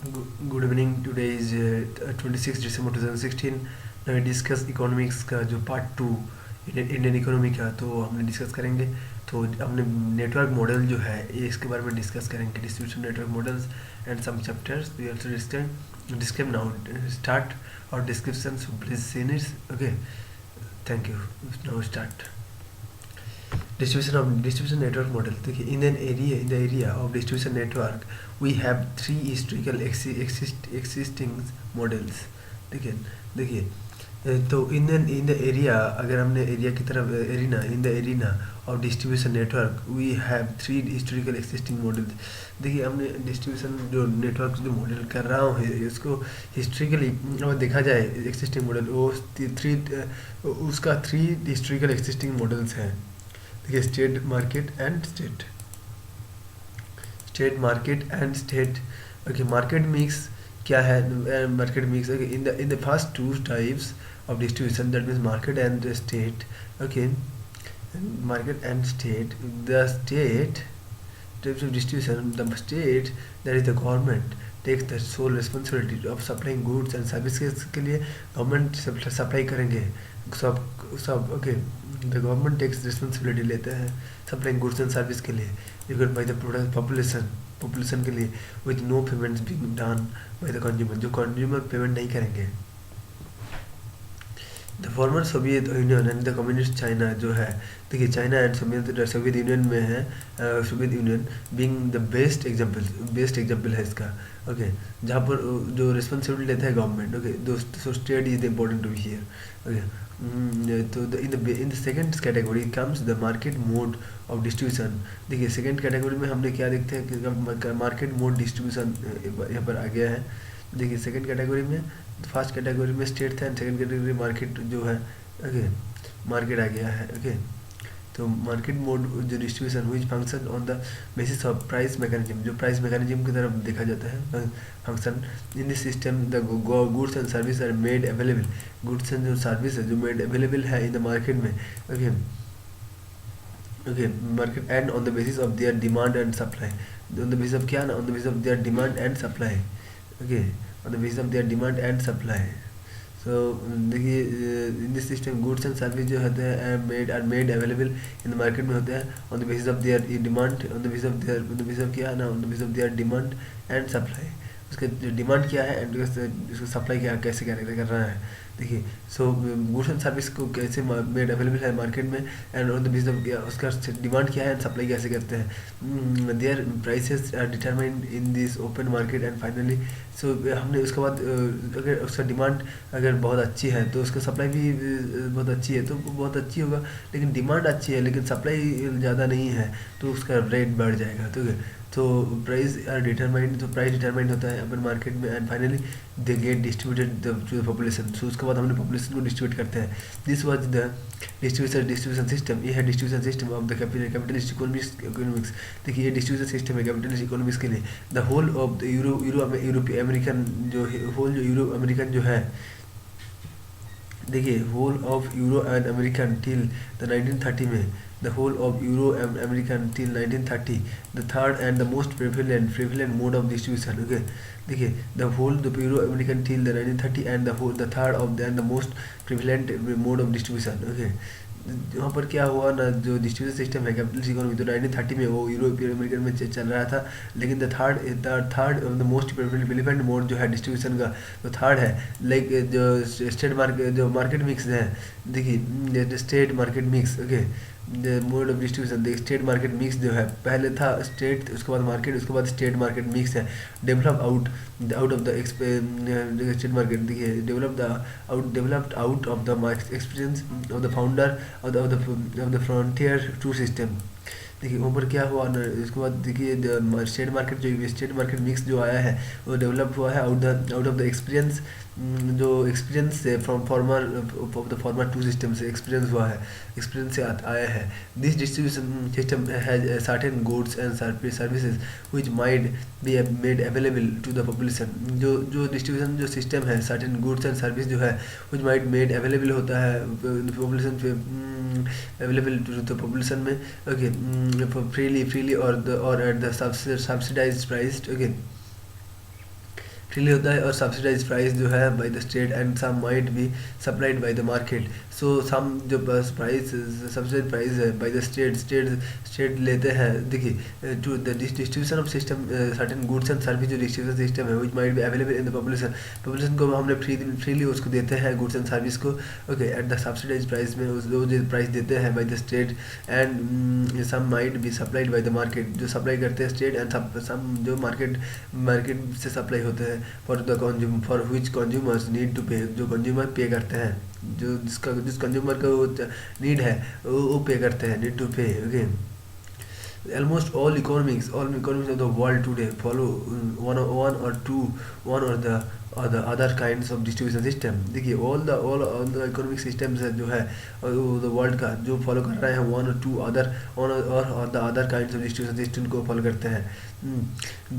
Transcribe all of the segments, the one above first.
Good evening. Today is 26 दिसंबर 2016। मैं discuss economics का जो पार्ट टू इंडियन इकोनॉमी का तो हमने डिस्कस करेंगे। तो हमने नेटवर्क मॉडल जो है ये इसके बारे में डिस्कस करेंगे, distribution network models and some chapters we also describe now start और description, so please see it. Okay, thank you. Now start distribution network model. देखिए, in the area of distribution network we have three historical existing models. देखिए देखिए तो in the area, अगर हमने area की तरफ arena in the arena of distribution network we have three historical existing models. देखिए, हमने डिस्ट्रीब्यूशन जो नेटवर्क जो मॉडल कर रहा हूँ इसको हिस्ट्रिकली अगर देखा जाए एक्सिस्टिंग मॉडल वो थ्री, उसका थ्री हिस्टोरिकल एक्सिस्टिंग मॉडल्स हैं। देखिए, state market and state. Okay, market mix क्या है? Market mix, okay, in the first two types of distribution, that means market and state. Okay, market and state. The state types of distribution, the state, that is the government, takes the sole responsibility of supplying goods and services के लिए government supply करेंगे सब okay. The government takes responsibility लेते हैं supplying goods and service के लिए required by the product population के लिए with no payments being done by the consumer, जो कंज्यूमर पेमेंट नहीं करेंगे। The former Soviet Union and the communist China जो है, देखिए चाइना एंड सोवियत यूनियन में है, Soviet Union being the best example है इसका। ओके, जहाँ पर जो रिस्पॉन्सिबिलिटी लेता है government. Okay, so state is important to be here. Okay, तो in the second category comes the market mode of distribution. देखिए, सेकेंड कैटेगरी में हमने क्या देखते हैं कि मार्केट मोड डिस्ट्रीब्यूशन यहाँ पर आ गया है। देखिए, सेकेंड कैटेगरी में, फर्स्ट कैटेगरी में स्टेट था एंड सेकेंड कैटेगरी मार्केट जो है। ओके, मार्केट आ गया है। ओके, तो मार्केट मोड जो डिस्ट्रीब्यूशन हुई function on the basis of price mechanism, जो प्राइस मैकेनिज्म की तरफ देखा जाता है function. In this system the goods and service are made available, goods and जो सर्विस है जो मेड अवेलेबल है इन द मार्केट में। Okay okay, market and on the basis of their demand and supply, on the basis of क्या ना, on the basis of their demand and supply. Okay, on the basis of their demand and supply. So देखिए, इन this system goods and service जो होते हैं made available in the market में होते हैं on the basis of their demand, on the basis of क्या ना, on the basis of their demand and supply. उसका डिमांड क्या है एंड उसका सप्लाई क्या कैसे कर रहा है। देखिए, सो गुड्स एंड सर्विस को कैसे मेड अवेलेबल है मार्केट में and on the basis of उसका डिमांड क्या है एंड सप्लाई कैसे करते हैं। Their prices are determined in this open market and finally. सो हमने उसके बाद अगर उसका डिमांड अगर बहुत अच्छी है तो उसका सप्लाई भी बहुत अच्छी है तो बहुत अच्छी होगा, लेकिन डिमांड अच्छी है लेकिन सप्लाई ज़्यादा नहीं है तो उसका रेट बढ़ जाएगा। तो प्राइस आर डिटरमाइंड, तो प्राइस डिटरमाइंड होता है अपन मार्केट में and finally they get distributed to the population. So उसके बाद हमने पॉपुलेशन को डिस्ट्रीब्यूट करते हैं। This was the distribution system. ये है distribution system of the capitalist economics. देखिए, ये डिस्ट्रीब्यूशन सिस्टम है कैपिटलिस्ट इकोनॉमिक्स के लिए। The whole of the Euro American जो होल जो यूरो अमेरिकन जो है, देखिए whole of Euro and American till the 1930 में, the whole of Euro and American till 1930 the third and the most prevalent mode of distribution. Okay, देखिए the whole the Euro American till the 1930 and the third of the most prevalent mode of distribution. Okay, वहाँ पर क्या हुआ ना, जो distribution system है capitalist economy तो 1930 में वो यूरोपियन अमेरिकन में चल रहा था, लेकिन the third the most prevalent mode जो है डिस्ट्रीब्यूशन का तो थर्ड है। लाइक जो स्टेट मार्केट जो मार्केट मिक्स है, देखिए state market mix. Okay, the mode of distribution the state market mix जो है, पहले था स्टेट उसके बाद मार्केट उसके बाद स्टेट मार्केट मिक्स है। Develop out of the state market, देखिए developed out of the experience of the founder of the frontier to system. देखिए, वहाँ पर क्या हुआ ना, इसके बाद देखिए स्टेट मार्केट मिक्स जो आया है वो डेवलप हुआ है आउट ऑफ द एक्सपीरियंस, जो एक्सपीरियंस से from former of the former two system से एक्सपीरियंस हुआ है, एक्सपीरियंस से आया है। This distribution system has certain goods and services which might be made available to the population. जो डिस्ट्रीब्यूशन जो सिस्टम है, सर्टेन गुड्स एंड सर्विस जो है व्हिच माइट मेड अवेलेबल होता है पॉपुलेशन पे, अवेलेबल टू द पॉपुलेशन में। Okay, freely और at the subsidised price. Okay, freely होता है, और सब्सिडाइज प्राइस जो है by the state and some might be supplied by the market. So some जो प्राइस सब्सिडाइज प्राइस है बाय द स्टेट लेते हैं। देखिए to the distribution of system certain goods and service, जो डिस्ट्रीब्यूशन सिस्टम है which might be available in the population को हमने freely उसको देते हैं गुड्स एंड सर्विस को। Okay at the subsidise price में जो प्राइस देते हैं by the state and some might be supplied by the market, जो सप्लाई करते हैं स्टेट, एंड सम जो मार्केट से सप्लाई होते हैं for which consumers need to pay, जो कंज्यूमर पे करते हैं, जिस कंज्यूमर को नीड है वो पे करते हैं, नीड टू पे। Okay almost all economics of the world today follow one or the other kinds of distribution system। देखिए all the economic systems है जो है the world का जो फॉलो कर रहे हैं one or the other kinds of distribution system को फॉलो करते हैं।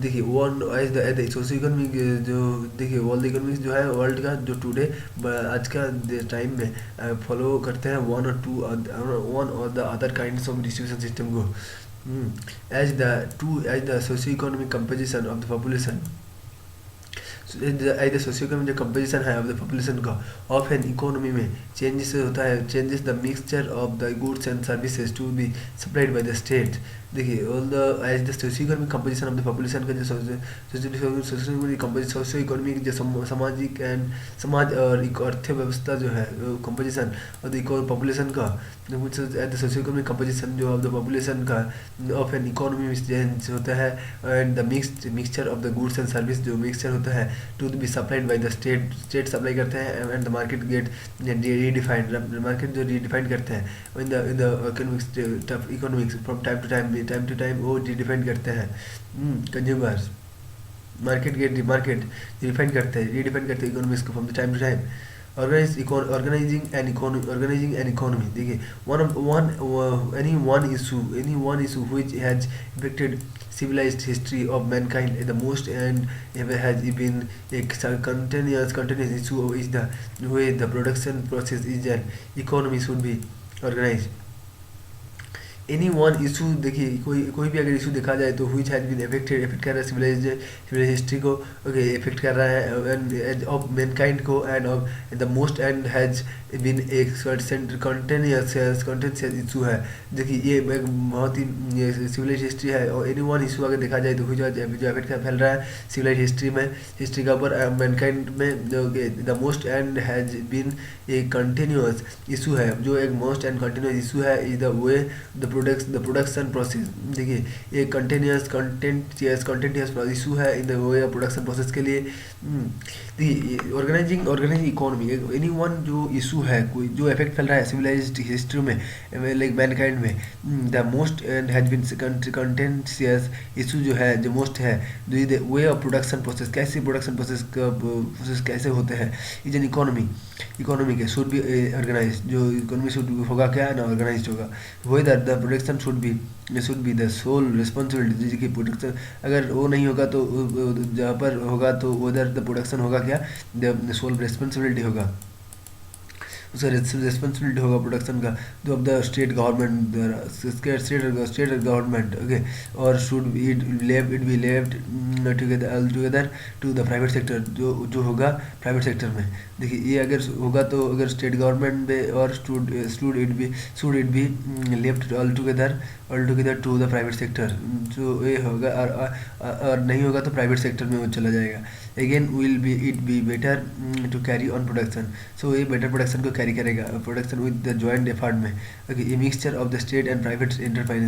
देखिए one as the socio economic जो देखिए वर्ल्ड इकोनॉमिक्स जो है वर्ल्ड का जो टुडे आज का टाइम में फॉलो करते हैं वन और the other kinds of distribution system को। as the socio-economic composition of the population, as the socio जो कंपोजिशन है ऑफ द पॉपुलेशन का ऑफ एन इकोनॉमी में चेंजेस होता है, changes the mixture of the goods and services to be supplied by the state. देखिए all the as the socio economic composition of the population का जो socio economic जो सामाजिक and समाज और अर्थव्यवस्था जो है कंपोजिशन ऑफ द पॉपुलेशन का as the socio economic composition जो ऑफ द पॉपुलेशन का ऑफ एन इकोनॉमी में चेंज होता है, and the mixture of the goods and service जो मिक्सचर होता है to be supplied by the state supply करते हैं, and the market get redefined, market जो रीडिफाइंड करते हैं in the economics from time to time वो रीडिफाइंड करते हैं कंज्यूमर्स, मार्केट रीडिफाइंड करते हैं इकोनॉमिक्स को from the time to time. Organising an economy, देखिए any one issue which has affected civilized history of mankind the most and has been a continuous issue is the way the production process is an economy should be organized। Any one issue, देखिए कोई भी अगर issue देखा जाए तो which has been effect कर रहा है सिविलाइज हिस्ट्री को, ओके इफेक्ट कर रहा है ऑफ मैनकाइंड को, and of the most and has been एक कंटिन्यूस इशू है। देखिए ये एक बहुत ही सिविलाइज हिस्ट्री है, और एनी वन इशू अगर देखा जाए तो जो इफेक्ट फैल रहा है सिविलाइज हिस्ट्री का ऊपर मैनकाइंड में, जो the most and has been a continuous issue है, जो एक मोस्ट एंड कंटिन्यूस इशू है is the way the production process. देखिए ये कंटेंटियस इशू है in the way of production process के लिए। देखिए ऑर्गेनाइजिंग इकोनॉमी एनी वन जो इशू है कोई जो इफेक्ट फैल रहा है सिविलाइज्ड हिस्ट्री में लाइक मैनकाइंड में, the most and has been contentious issue जो है जो मोस्ट है the way of production process, कैसे प्रोडक्शन प्रोसेस कैसे होते हैं इज एन इकोनॉमी के शुड बी ऑर्गेनाइज, जो इकोनॉमी शुड होगा क्या ना ऑर्गेनाइज होगा। Whether the production should be the sole responsibility, जैसे कि प्रोडक्शन अगर वो नहीं होगा तो जहाँ पर होगा तो उधर द प्रोडक्शन होगा क्या द सोल रिस्पॉन्सिबिलिटी होगा, उसका रिस्पॉन्सिबिलिटी होगा प्रोडक्शन का जो of the state government okay, और should it be left together to the private sector, जो होगा प्राइवेट सेक्टर में। देखिए ये अगर होगा तो अगर स्टेट गवर्नमेंट में, और should it be left all together to the private sector, जो ये होगा और नहीं होगा तो प्राइवेट सेक्टर में वो चला जाएगा। Again will be it be better to carry on production, so ये बेटर प्रोडक्शन को कैरी करेगा production with the joint effort में। ओके ये mixture of the state and private enterprise,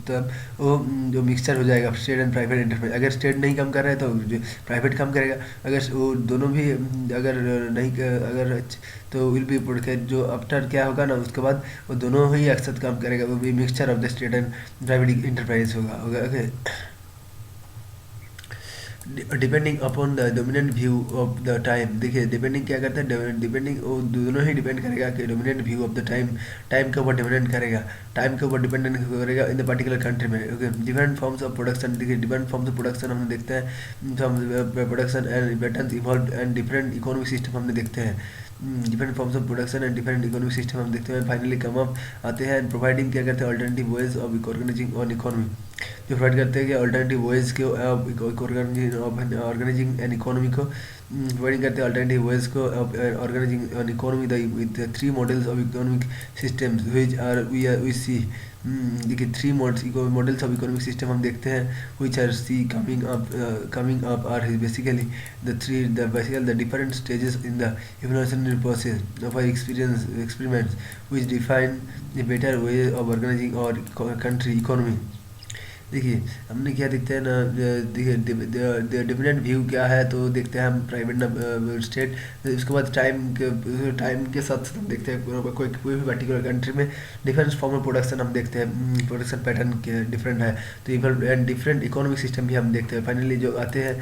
तब वो जो मिक्सचर हो जाएगा स्टेट एंड प्राइवेट एंटरप्राइज। अगर स्टेट नहीं काम कर रहा है तो प्राइवेट काम करेगा, अगर वो दोनों भी अगर नहीं अगर तो विल बी जो आफ्टर क्या होगा ना उसके बाद वो दोनों ही एक साथ काम करेगा, वो भी mixture of the state and private enterprise होगा। Okay depending upon the dominant view of the time, देखिए डिपेंडिंग क्या करता है डिपेंडिंग वो दोनों ही डिपेंड करेगा कि dominant view of the time के ऊपर डिपेंडेंट करेगा, टाइम के ऊपर डिपेंडेंट करेगा इन द पर्टिकुलर कंट्री में। Okay different forms of production, देखिए डिफरेंट फॉर्म्स ऑफ प्रोडक्शन हमने देखते हैं production and patterns evolve and different economic system हमने देखते हैं, different forms of production and different economic system हम देखते हैं। फाइनली कम अप आते हैं एंड प्रोवाइडिंग क्या करते हैं alternative ways of organising on economy. जो प्रोवाइड करते हैं कि अल्टरनेटिव वेज के ऑर्गेनाइजिंग एन इकोनॉमी को प्रोवाइडिंग करते हैं अल्टरनेटिव वेज को organising an economy the three models of economic systems which are we see. देखिए three models of economic system हम देखते हैं which are see coming up are basically the different stages in the evolutionary process of our experiments which define a better way of organizing our country economy। देखिए हमने क्या देखते हैं ना, देखिए डिफरेंट व्यू क्या है, तो देखते हैं हम प्राइवेट ना स्टेट, उसके बाद टाइम के साथ साथ हम देखते हैं कोई भी पर्टिकुलर कंट्री में डिफरेंट फॉर्म ऑफ प्रोडक्शन हम देखते हैं, प्रोडक्शन पैटर्न के डिफरेंट है, तो एंड डिफरेंट इकोनॉमिक सिस्टम भी हम देखते हैं। फाइनली जो आते हैं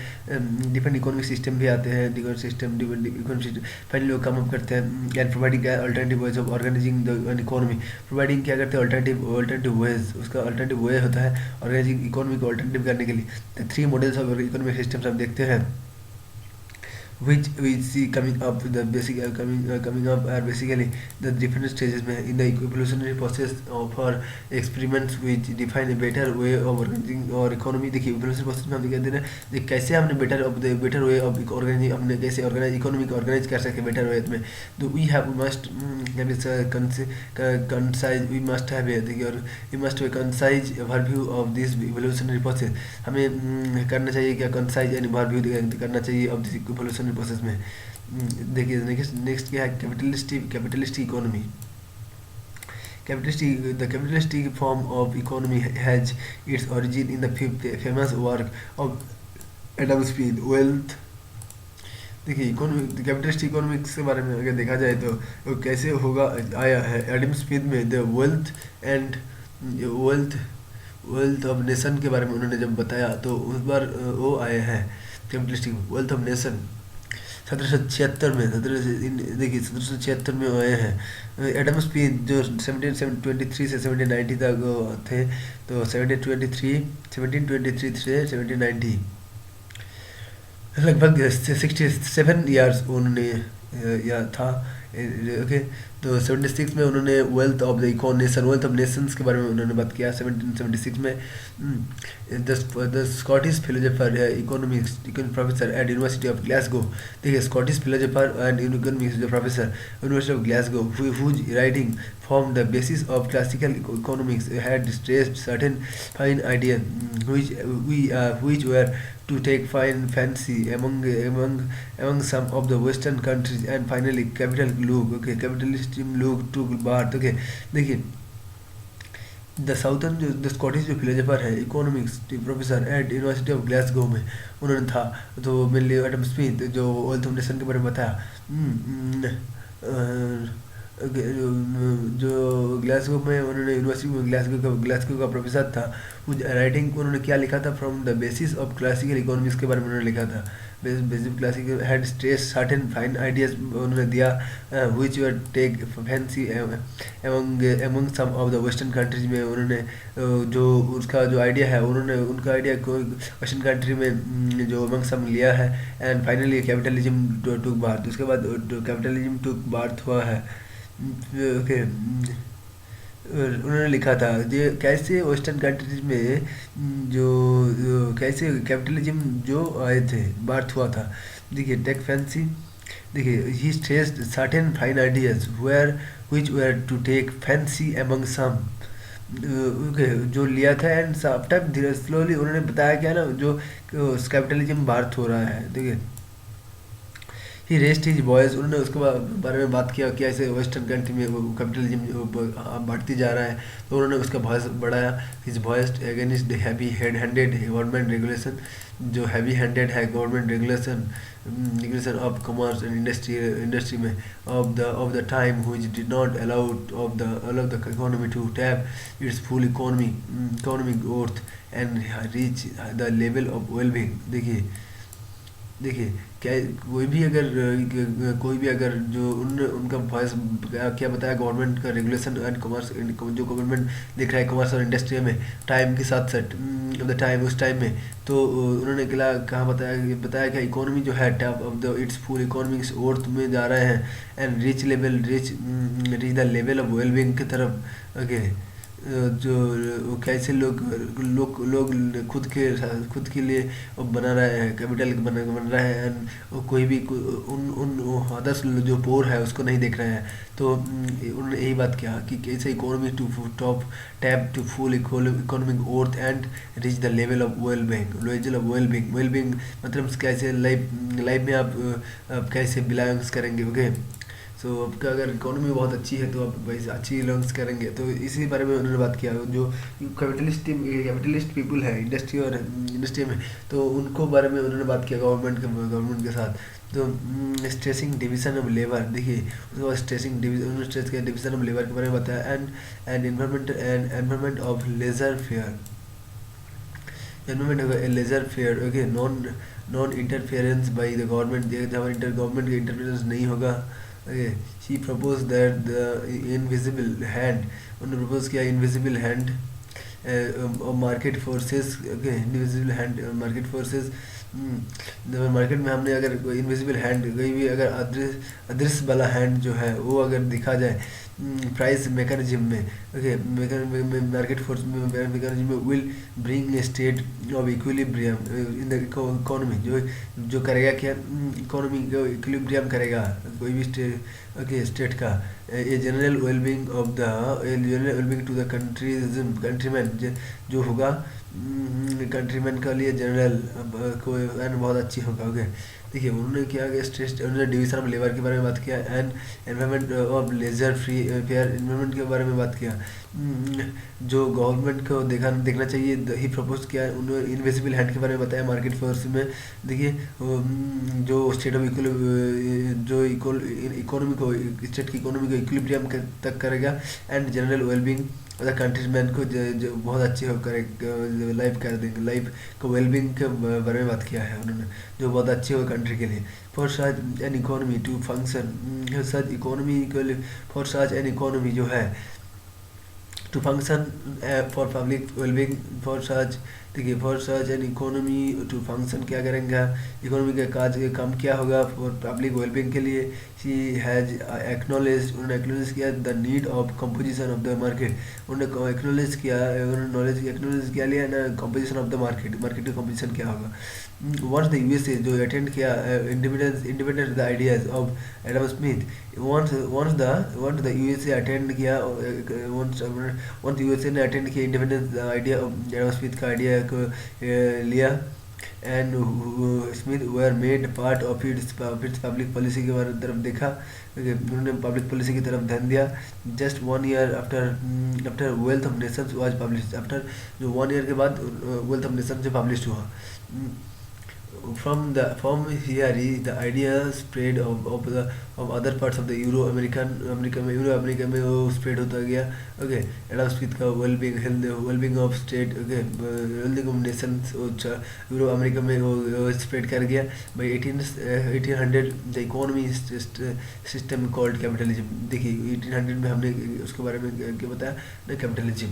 डिफरेंट इकोनॉमिक सिस्टम भी आते हैं, इकोनॉमिक सिस्टम फाइनली वो कम अप करते हैं and providing alternative ways of organising the economy. Providing क्या करते हैं अल्टरनेटिव वेज, उसका अल्टरनेटिव वे होता है ऑर्गेनाइजिंग इकोनॉमी को अल्टरनेटिव करने के लिए। Three models of economic systems हम देखते हैं which we see coming up the basic coming up are basically the different stages में in the evolutionary process of our experiments which define a better way of organizing our economy। देखिए evolutionary process में हम कहते हैं ना कैसे हमने better way of organizing, हमने कैसे ऑर्गेनाइज इकोनॉमी को ऑर्गेनाइज कर सके बेटर वे में, तो we have must concise we must have देखिए और we must concise overview of this evolutionary process. हमें करना चाहिए क्या कंसाइज एंड ओवरव्यू करना चाहिए ऑफ दिस इवोल्यूशनरी प्रोसेस में। देखिए नेक्स्ट क्या है capitalistic economy. The capitalistic form of economy has its origin in the famous work of Adam Smith, Wealth। देखिए कैपिटलिस्टिक इकोनॉमिक्स के बारे में अगर देखा जाए तो वो कैसे होगा आया है एडम स्मिथ में द वेल्थ ऑफ नेशन के बारे में उन्होंने जब बताया तो उस बार वो आए हैं कैपिटलिस्टिक वेल्थ ऑफ नेशन 1776 में देखिए 1776 में आए हैं। एडम स्मिथ जो 1723 से 1790 तक थे, तो 1723 से 1790 लगभग 67 ईयर्स उन्होंने या था। ओके तो 76 में उन्होंने वेल्थ ऑफ द नेशंस के बारे में उन्होंने बात किया। 1776 में the Scottish philosopher economics professor at University of Glasgow. देखिए Scottish philosopher and economics professor University of Glasgow whose writing formed the basis of classical economics had stressed certain fine ideas which were to take fancy among some of the western countries and finally capitalism look took birth। Okay देखिए the Scottish जो philosopher है economics professor at University of Glasgow में उन्होंने था, तो mainly Adam Smith जो wealth of nation के बारे में बताया। जो ग्लासगो में उन्होंने यूनिवर्सिटी में ग्लासगो का प्रोफेसर था, उस राइटिंग उन्होंने क्या लिखा था from the basis of classical economics के बारे में उन्होंने लिखा था। Basic classical had stress certain fine ideas उन्होंने दिया which were take fancy among some of the western countries में। उन्होंने जो उसका जो आइडिया है उनका आइडिया वेस्टर्न कंट्री में जो एमंग सम लिया है and finally capitalism took birth. उसके बाद कैपिटलिज्म टुक बार्थ हुआ है। ओके उन्होंने लिखा था जो कैसे वेस्टर्न कंट्रीज में जो कैसे कैपिटलिज्म जो आए थे बार्थ हुआ था। देखिए टेक फैंसी, देखिए he stressed certain fine ideas which were to take fancy among some। Okay जो लिया था एंड आफ्टर धीरे स्लोली उन्होंने बताया क्या ना जो कैपिटलिज्म बार्थ हो रहा है। देखिए ही रेस्ट हिज वॉइस, उन्होंने उसके बारे में बात किया कि ऐसे वेस्टर्न कंट्री में वो कैपिटलिज्म बढ़ती जा रहा है, तो उन्होंने उसका वॉइस बढ़ाया। His voice against the heavy handed government regulation, जो हैवी हैंडेड है government regulation of commerce and industry में of the time which did not allow the economy to tap its full economic growth and reach the level of wellbeing. देखिए क्या कोई भी अगर जो उनका वॉइस क्या बताया गवर्नमेंट का रेगुलेशन एंड कॉमर्स जो गवर्नमेंट देख रहा है कॉमर्स और इंडस्ट्री में टाइम के साथ साथ द टाइम उस टाइम में, तो उन्होंने कहाँ बताया कि इकोनॉमी जो है top of the its full economics अर्थ में जा रहे हैं and reach the level of wellbeing की तरफ। ओके जो वो कैसे लोग लोग लोग खुद के लिए वो बना रहे हैं, कैपिटल बन रहा है, एंड वो कोई भी उन उन अदर्स जो पोर है उसको नहीं देख रहे हैं। तो उन्होंने यही बात किया कि कैसे economy to top tap to full economic worth and reach the level of well being मतलब कैसे लाइफ लाइफ में आप कैसे बिलोंग्स करेंगे। ओके, सो आपका अगर इकोनॉमी बहुत अच्छी है तो आप वैसे अच्छी लर्न्स करेंगे। तो इसी बारे में उन्होंने बात किया, जो कैपिटलिस्ट पीपल है इंडस्ट्री में, तो उनको बारे में उन्होंने बात किया गवर्नमेंट के साथ। तो स्ट्रेसिंग डिवीजन ऑफ लेबर, देखिए उसके बाद स्ट्रेस किया डिवीजन ऑफ लेबर के बारे में बताया, and environment of laissez faire, okay, non interference by the government, जहाँ गवर्नमेंट का इंटरफेरेंस नहीं होगा। Okay, she propose that the invisible hand, उन्होंने प्रपोज किया invisible hand market forces. Okay, invisible hand market forces, market में हमने अगर कोई इनविजिबल हैंड, कोई भी अगर अदृश्य वाला हैंड जो है वो अगर दिखा जाए प्राइस मैकेनिज्म में, ओके, मार्केट फोर्स में मैकेनिज्म में will bring a state of equilibrium in the economy, जो करेगा क्या, इकोनॉमी को इक्विलिब्रियम करेगा कोई भी स्टेट का। A general wellbeing to the countryman, जो होगा कंट्रीमैन का लिए जनरल को बहुत अच्छी होगा। ओके, देखिए उन्होंने क्या उन्होंने डिवीजन ऑफ लेबर के बारे में बात किया, and environment of laissez free faire environment के बारे में बात किया, जो गवर्नमेंट को देखना चाहिए। ही प्रपोज किया, उन्होंने इनविजिबल हैंड के बारे में बताया मार्केट फोर्स में। देखिए जो स्टेट ऑफ जो इकोनॉमी को स्टेट की इकोनॉमी को इक्विलिब्रियम तक करेगा, and general wellbeing other countries man को जो बहुत अच्छे हो करे लाइफ कर देंगे, लाइफ को वेलबींग के बारे में बात किया है उन्होंने, जो बहुत अच्छे हो कंट्री के लिए। For such an economy to function, such economy for such an economy जो है to function for public wellbeing, for such, देखिए for such an economy to function क्या करेंगे, इकोनॉमी का काम क्या होगा फॉर पब्लिक वेलबींग के लिए। शी हैज़ उन्होंने एक्नॉलेज किया the need of composition of the market, उन्होंने एक्नॉलेज किया लिया ना कंपोजिशन ऑफ द मार्केट का कंपोजिशन क्या होगा। वंस द यूएसए जो अटेंड किया independence the ideas of Adam Smith, once the USA attend किया, वंस यूएसए ने अटेंड किया independence idea of Adam Smith का आइडिया को लिया, and Smith were made part of its public policy के बारे तरफ देखा, उन्होंने पब्लिक पॉलिसी की तरफ ध्यान दिया। Just 1 year after wealth of Nations was publish, after जो 1 year के बाद वेल्थ ऑफ नेशंस जो पब्लिश हुआ। From here the idea spread of other parts of the America में वो स्प्रेड होता गया। ओके, एडम स्मिथ का wellbeing of state, okay, wellbeing of Nations euro America में वो स्प्रेड कर गया। By 1800 the economy system called capitalism, देखिए 1800 में हमने उसके बारे में क्या बताया ना, capitalism.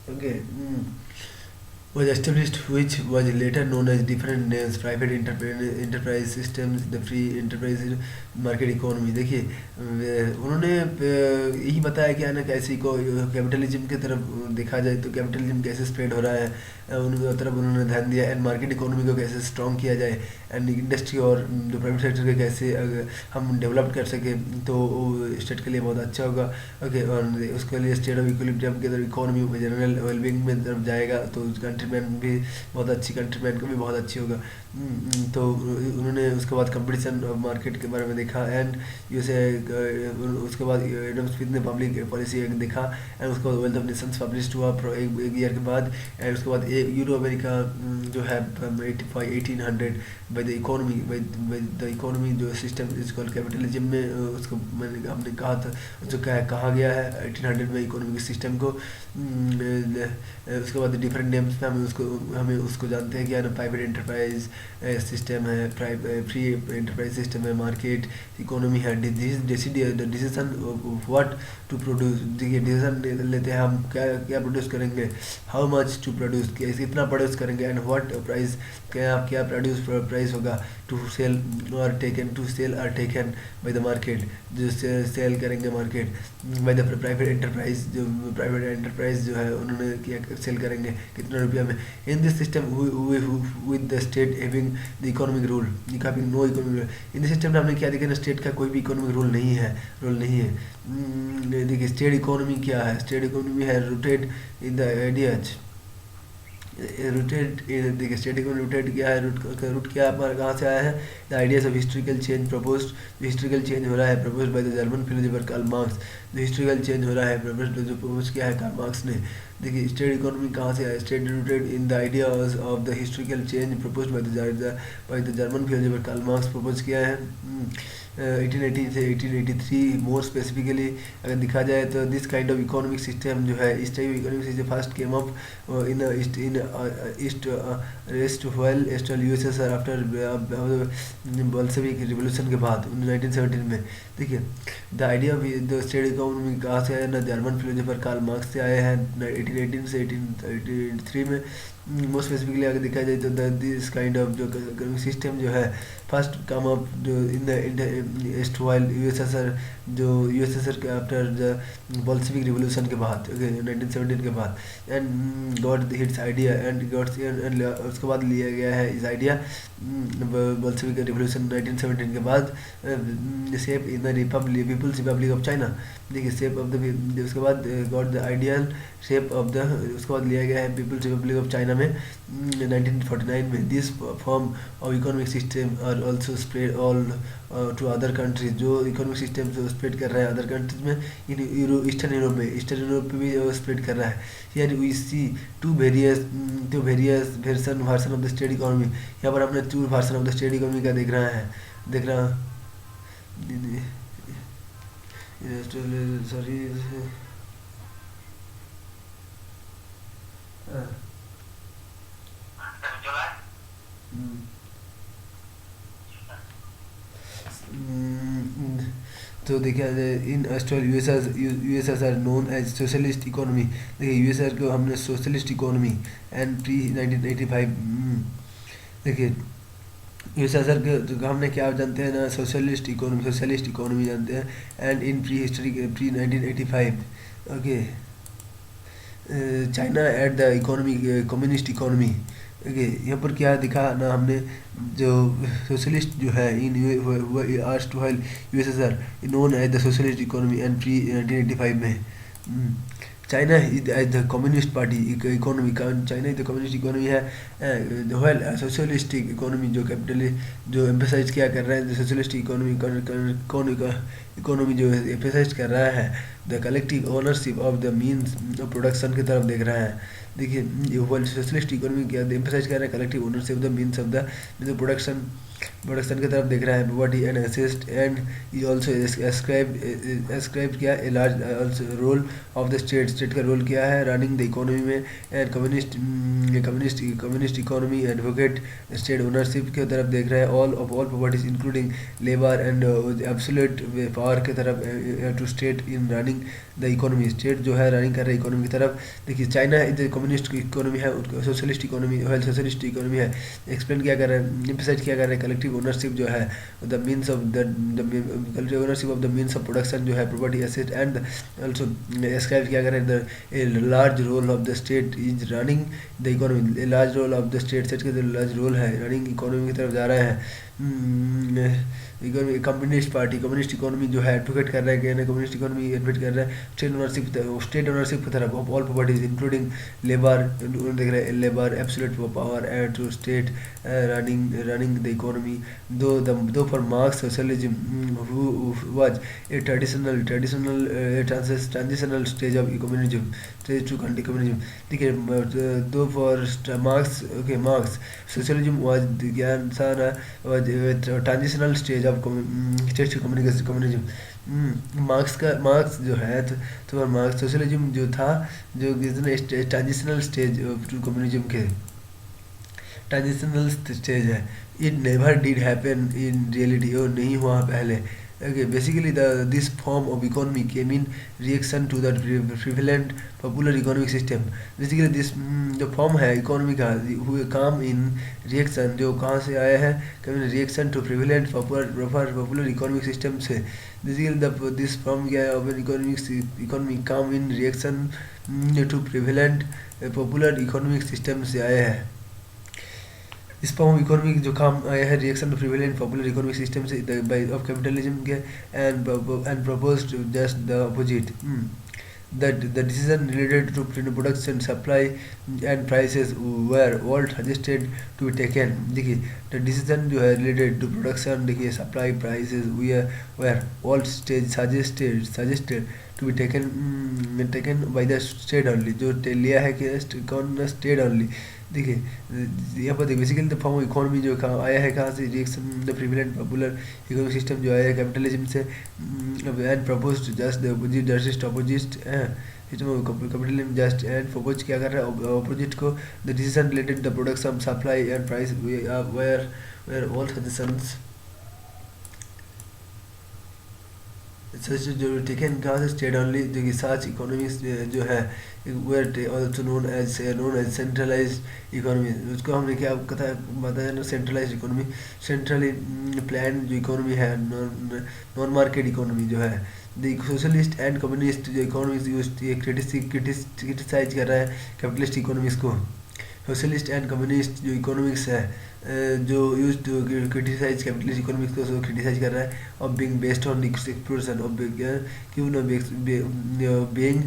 Okay, was established, which was later known as different names, private enterprise systems, the free enterprise market economy। देखिए उन्होंने यही बताया कि ना कैसे को कैपिटलिज्म की तरफ देखा जाए तो कैपिटलिज्म कैसे स्प्रेड हो रहा है, उनकी तरफ उन्होंने ध्यान दिया, एंड मार्केट इकोनॉमी को कैसे स्ट्रॉन्ग किया जाए, एंड इंडस्ट्री और जो प्राइवेट सेक्टर को कैसे अगर हम डेवलप कर सके तो स्टेट के लिए बहुत अच्छा होगा। ओके, और उसके लिए स्टेट ऑफ इक्विलिब्रियम की तरफ इकोनॉमी जनरल वेलबींग में तरफ जाएगा, तो कंट्रीमैन भी बहुत अच्छी, कंट्रीमैन को भी बहुत अच्छी होगा। तो उन्होंने उसके बाद कंपटीशन ऑफ मार्केट के बारे में देखा, एंड यूएसए उसके बाद एडम स्मिथ ने पब्लिक पॉलिसी देखा, एंड उसके बाद वेल्थ ऑफ नेशंस पब्लिश हुआ एक ईयर के बाद, एंड उसके बाद यूरो अमेरिका जो है 1800 बाय द इकोनॉमी जो सिस्टम इज कॉल्ड कैपिटलिज्म में उसको हमने कहा था, जो कहा गया है 1800 में इकोनॉमिक सिस्टम को उसके बाद डिफरेंट नेम्स पे हमें उसको जानते हैं कि यार प्राइवेट एंटरप्राइज सिस्टम है, फ्री एंटरप्राइज सिस्टम है, मार्केट इकोनॉमी है, डिसीजन व्हाट टू प्रोड्यूस। देखिए डिसीजन लेते हैं हम क्या क्या प्रोड्यूस करेंगे, हाउ मच टू प्रोड्यूस, कितना प्रोड्यूस करेंगे, एंड व्हाट प्राइस, क्या क्या प्रोड्यूस प्राइस होगा, टू सेल और टेकन, टू सेल और टेकन बाय द मार्केट, जो सेल करेंगे market, by the private enterprise, जो प्राइवेट एंटरप्राइज जो है उन्होंने किया सेल करेंगे कितना रुपया में। In this system with the state having the economic rule, having no economic rule. In this system में हमने क्या देखा ना, स्टेट का कोई भी इकोनॉमिक रूल नहीं है। देखिए स्टेट इकोनॉमी क्या है, स्टेट इकोनॉमी है rooted in the ideas, rooted, देखिए स्टेट इकोनॉमी रूटेड क्या है, रूट क्या हमारा कहाँ से आया है, the ideas of historical change proposed, जो हिस्ट्रिकल चेंज हो रहा है proposed by the German philosopher Karl Marx, जो हिस्ट्रिकल चेंज हो रहा है प्रपोज किया है कार्ल मार्क्स ने। देखिए स्टेट इकोनॉमी कहाँ से आया, state rooted in the ideas of the historical change proposed by the German philosopher Karl Marx, propose किया है 1880 से 1883 मोर स्पेसिफिकली अगर दिखा जाए तो। This kind of economic system जो है, इस type economic system first came up in east west well eastern USSR after Bolshevik revolution के बाद 1917 में। देखिए the idea of the state economy कहाँ से आया ना, जर्मन फिलोसोफर कार्ल मार्क्स से आए हैं 1818 से 1833 में। मोस्ट स्पेसिफिकली अगर देखा जाए तो दिस काइंड ऑफ जो इकोनॉमिक सिस्टम जो है फर्स्ट कम अप जो in the east while USSR, जो यूएसएसआर के आफ्टर द बोल्शेविक रिवोल्यूशन के बाद 1917 के बाद, and got hits idea and got and उसके बाद लिया गया है इस आइडिया बोल्शेविक रिवोल्यूशन 1917 के बाद, shape in the republic people's republic of China. देखिए शेप ऑफ द, उसके बाद got the ideal shape of the, उसके बाद लिया गया है पीपल्स रिपब्लिक ऑफ चाइना में 1949 में। This form of economic system are also spread all to other countries, जो इकोनॉमिक सिस्टम जो स्प्रेड कर रहा है अदर कंट्रीज में, इन ईस्टर्न यूरोप में, ईस्टर्न यूरोप में भी स्प्रेड कर रहा है। Here we see two various version of the state economy, यहाँ पर हमने two version of the state economy का देख रहा सॉरी तो देखिए in austral USSR known as socialist economy. देखिए यूएसआर को हमने सोशलिस्ट इकोनॉमी एंड प्री 1985। देखिए यूएसएसआर के हमने क्या जानते हैं ना, सोशलिस्ट इकोनॉमी जानते हैं, and in pre 1985 okay China at the economy communist economy. Okay यहाँ पर क्या दिखा ना हमने, जो सोशलिस्ट जो है in USSR known as the socialist economy and pre 1985 में। China is as the communist party economy, China is the communist economy है, वेल सोशलिस्टिक इकोनॉमी जो कैपिटलिस्ट जो एम्फेसाइज क्या कर रहा है, सोशलिस्ट इकोनॉमी जो एम्फेसाइज कर रहा है the collective ownership of the means of production की तरफ देख रहा है। देखिए सोशलिस्ट इकोनॉमी क्या एम्फेसाइज कर रहा है, collective ownership of the means of the production की तरफ देख रहा है, property and assist, and he also ascribe किया a large role of the state का रोल क्या है रनिंग द इकोनॉमी में, and communist economy advocate state ownership की तरफ देख रहा है, all properties including labour and absolute power की तरफ to state in running the economy, state जो है रनिंग कर रहा है इकोनॉमी की तरफ। देखिए चाइना इज कम्युनिस्ट इकोनॉमी है, सोशलिस्ट इकोनॉमी सोशलिस्ट इकोनॉमी है, एक्सप्लेन क्या कर रहा है, एम्फसाइज क्या कर रहा है, कलेक्टिव ओनरशिप जो है the means of the collective ownership of the means of production जो है property asset, and also ascribe क्या कर रहा है a large role of the state is running the economy, a large role of the state का जो large role है running economy की तरफ जा रहा है। कम्युनिस्ट इकोनॉमी जो है एडवोकेट कर रहा है, कहना कम्युनिस्ट इकोनॉमी एडवोकेट कर रहा है स्टेट ओनरशिप की तरफ of all properties including labour, देख रहे हैं labour absolute power and to state running the economy. Though for Marx socialism was a transitional stage of communism, stage to communism. देखिए though for Marx okay Marx socialism was ज्ञान सारा transitional stage of communism. Marx जो है तो Marx socialism जो था, जो transitional stage to communism के ट्रांजिशनल स्टेज है। It never did happen in reality, वो नहीं हुआ पहले। Okay, basically this form of economy came in reaction to the prevalent popular economic system. Basically this जो फॉर्म है इकोनॉमी का, हुए काम इन रिएक्शन, जो कहाँ से आया है, come in reaction to prevalent popular economic system से। बेसिकली दिस फॉर्म क्या है of an economy came in reaction to prevalent popular economic system से आया है। इस फॉर्म इकोनॉमिक जो काम आया है reaction to prevalent popular economic system से बाय ऑफ कैपिटलिज्म के, and proposed just the opposite, that the decision related to production, supply and prices were all suggested to be taken। देखिए, the decision जो है related to production, देखिए supply prices were all suggested to be taken by the state only, जो लिया है कि कौन, state only। देखिए यहाँ पर देखिए बेसिकली द फॉर्म इकोनॉमी जो आया है कहाँ से, reaction the prevalent popular economic system जो आया है कैपिटलिज्म से, and proposed just the opposite, just opposite capitalism just and propose क्या कर रहा है अपोजिट को। The decision related the production, supply and price were all suggestions जो टेकन कहाँ से, स्टेट ओनली। जो कि सच इकोनॉमिक्स जो है were also known as centralised economy, उसको हमने क्या बताया ना, सेंट्रलाइज्ड इकोनॉमी, सेंट्रली प्लान जो इकोनॉमी है, नॉन मार्केट इकोनॉमी जो है। द सोशलिस्ट एंड कम्युनिस्ट जो इकोनॉमिक्स यूज क्रिटिसाइज कर रहा है कैपिटलिस्ट इकोनॉमिक्स को। सोशलिस्ट एंड कम्युनिस्ट जो इकोनॉमिक्स है जो use to criticise capitalist economics को क्रिटिसाइज कर रहा है, और being based on exploration of क्यों ना बीइंग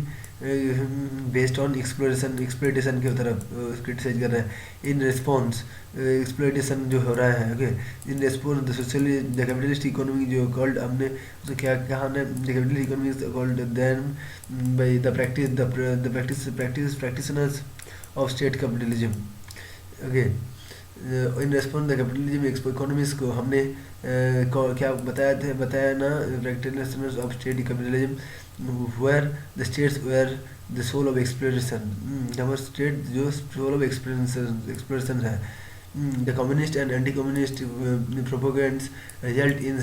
बेस्ड ऑन एक्सप्लोइटेशन की तरफ क्रिटिसाइज कर रहा है। इन रिस्पॉन्स एक्सप्लोइटेशन जो हो रहा है, okay, in response the socially the capitalist economy जो कॉल्ड, हमने उसको क्या कहा ना, the capitalist economy is called then by the practitioners of state capitalism. Okay, in response the capitalism economics को हमने क्या बताया ना, practitioners of state capitalism where the states were the sole of exploration, हमारे स्टेट जो sole of exploration है। The communist and anti-communist propagandas result in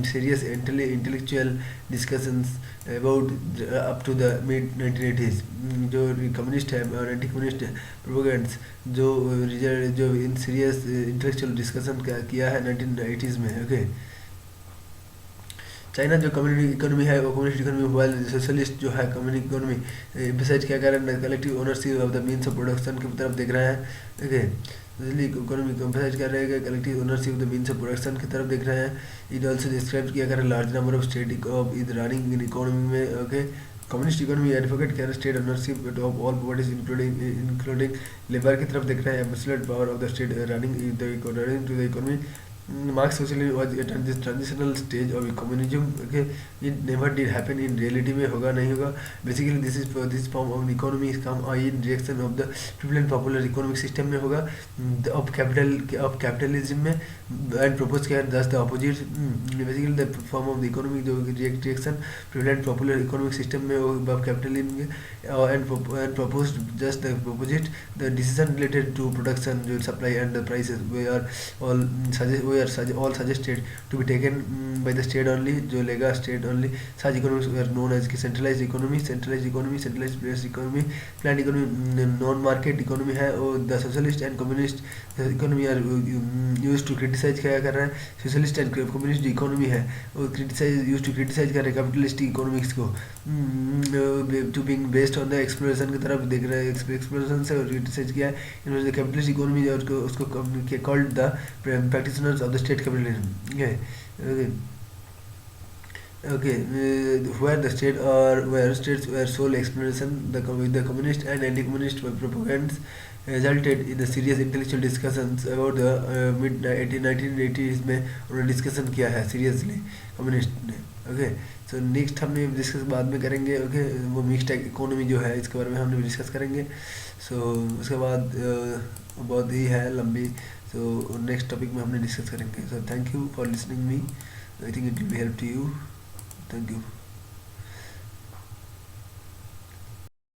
serious intellectual discussions about up to the mid 1980s। जो communist है और anti communist प्रोपेगेंड्स जो इन serious intellectual discussion किया है 1980s में। ओके, चाइना जो कम्युनिटी इकोनॉमी है वो कम्युनिस्ट इकोनॉमी, मोबाइल सोशलिस्ट जो है कम्युनिटी इकोनॉमी एम्फसाइज क्या कर रहा है, collective ownership of the means of production की तरफ देख रहा है। ओके, इकोनॉमी को एम्फसाइज कर रहे हैं collective ownership of the means of production की तरफ देख रहे हैं। इट ऑल्सो डिस्क्राइब किया कर रहा है large number of state of is running in economy में। ओके, कम्युनिस्ट इकोनॉमी एडवोकेट कर state ownership of all properties including labour की तरफ देख रहे हैं, absolute power of the state running to the economy. Marx socialism was a transitional stage of communism। Okay, it never did happen in reality में होगा नहीं होगा। Basically this form of economy is come in reaction of the prevalent popular economic system में होगा, of capitalism में, and propose क्या है thus the opposite। Basically the form of the economy जो reaction prevalent popular economic system में of capitalism में, and proposed just the opposite। The decision related to production जो supply and the prices we are all suggested to be taken by the state only, जो लेगा state only। such economies were known as centralized economy, centralized place economy, planned economy, non market economy है। और the socialist and communist economy are used to criticize क्या कर रहा है, socialist and communist economy है वो used to criticize कर रहे हैं capitalist economics को, to being based on the exploration की तरफ देख रहे हैं, exploration से criticize किया है। इन्होंने capitalist economy उसको called the practitioners of the state capitalism। Where the state or where states were sole exploration, the communist and anti-communist propagandas resulted in the serious intellectual discussions about the mid 1980s में उन्होंने discussion किया है seriously communist ने। Okay, so next हमने discuss बाद में करेंगे। Okay, वो मिक्स्ड इकोनॉमी जो है इसके बारे में हमने डिस्कस करेंगे। सो उसके बाद बहुत ही है लंबी, तो नेक्स्ट टॉपिक में हमने डिस्कस करेंगे। So thank you for listening me, I think it will be help to you. Thank you.